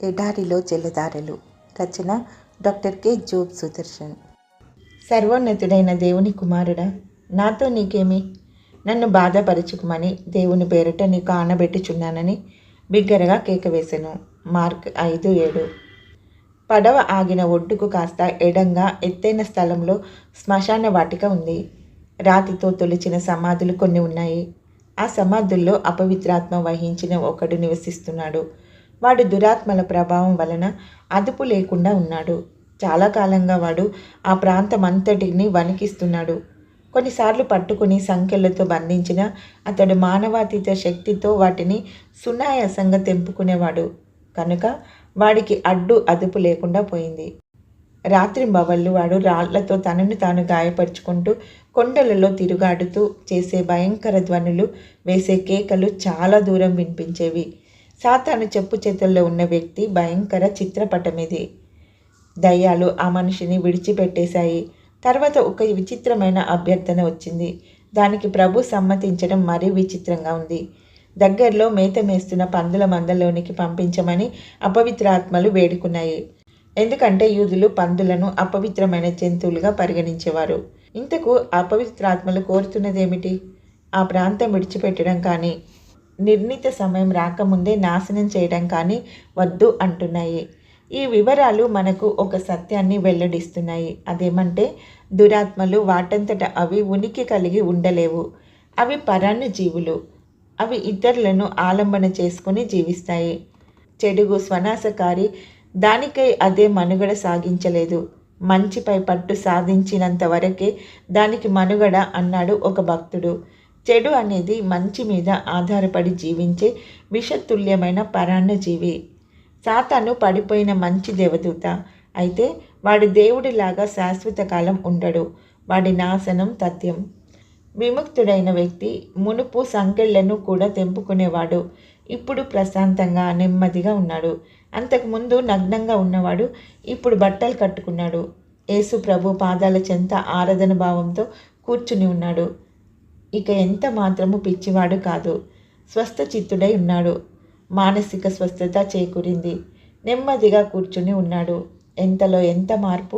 ఎడారిలో జలధారలు. రచన doctor K Job Sudarshan. సర్వోన్నతుడైన దేవుని కుమారుడా, నాతో నీకేమి? నన్ను బాధపరచుకుమని దేవుని పేరిట నీకు ఆనబెట్టుచున్నానని బిగ్గరగా కేకవేసెను. మార్క్ 5:7. పడవ ఆగిన ఒడ్డుకు కాస్త ఎడంగా ఎత్తైన స్థలంలో శ్మశాన వాటిక ఉంది. రాతితో తొలిచిన సమాధులు కొన్ని ఉన్నాయి. ఆ సమాధుల్లో అపవిత్రాత్మ వహించిన ఒకడు నివసిస్తున్నాడు. వాడు దురాత్మల ప్రభావం వలన అదుపు లేకుండా ఉన్నాడు. చాలా కాలంగా వాడు ఆ ప్రాంతం అంతటిని వణికిస్తున్నాడు. కొన్నిసార్లు పట్టుకుని సంకెళ్లతో బంధించిన అతడు మానవాతీత శక్తితో వాటిని సునాయాసంగా తెంపుకునేవాడు. కనుక వాడికి అదుపు లేకుండా పోయింది. రాత్రింబవళ్ళు వాడు రాళ్లతో తనను తాను గాయపరుచుకుంటూ కొండలలో తిరుగాడుతూ చేసే భయంకర ధ్వనులు, వేసే కేకలు చాలా దూరం వినిపించేవి. సాతాను చెప్పు చేతుల్లో ఉన్న వ్యక్తి భయంకర చిత్రపటమిది. దయ్యాలు ఆ మనిషిని విడిచిపెట్టేశాయి. తర్వాత ఒక విచిత్రమైన అభ్యర్థన వచ్చింది. దానికి ప్రభు సమ్మతించడం మరీ విచిత్రంగా ఉంది. దగ్గరలో మేత మేస్తున్న పందుల మందలోనికి పంపించమని అపవిత్రాత్మలు వేడుకున్నాయి. ఎందుకంటే యూదులు పందులను అపవిత్రమైన జంతువులుగా పరిగణించేవారు. ఇంతకు అపవిత్రాత్మలు కోరుతున్నదేమిటి? ఆ ప్రాంతం విడిచిపెట్టడం కానీ, నిర్ణీత సమయం రాకముందే నాశనం చేయడం కానీ వద్దు అంటున్నాయి. ఈ వివరాలు మనకు ఒక సత్యాన్ని వెల్లడిస్తున్నాయి. అదేమంటే, దురాత్మలు వాటంతట అవి ఉనికి కలిగి ఉండలేవు. అవి పరాన్న జీవులు. అవి ఇతరులను ఆలంబన చేసుకుని జీవిస్తాయి. చెడుగు స్వనాశకారి దానికై అదే మనుగడ సాగించలేదు. మంచిపై పట్టు సాధించినంత వరకే దానికి మనుగడ అన్నాడు ఒక భక్తుడు. చెడు అనేది మంచి మీద ఆధారపడి జీవించే విషతుల్యమైన పరాన్న జీవి. సాతాను పడిపోయిన మంచి దేవదూత. అయితే వాడి దేవుడిలాగా శాశ్వత కాలం ఉండడు. వాడి నాశనం తథ్యం. విముక్తుడైన వ్యక్తి మునుపు సంకెళ్లను కూడా తెంపుకునేవాడు. ఇప్పుడు ప్రశాంతంగా నెమ్మదిగా ఉన్నాడు. అంతకుముందు నగ్నంగా ఉన్నవాడు ఇప్పుడు బట్టలు కట్టుకున్నాడు. యేసు ప్రభు పాదాల చెంత ఆరాధన భావంతో కూర్చుని ఉన్నాడు. ఇక ఎంత మాత్రము పిచ్చివాడు కాదు. స్వస్థ చిత్తుడై ఉన్నాడు. మానసిక స్వస్థత చేకూరింది. నెమ్మదిగా కూర్చుని ఉన్నాడు. ఎంతలో ఎంత మార్పు!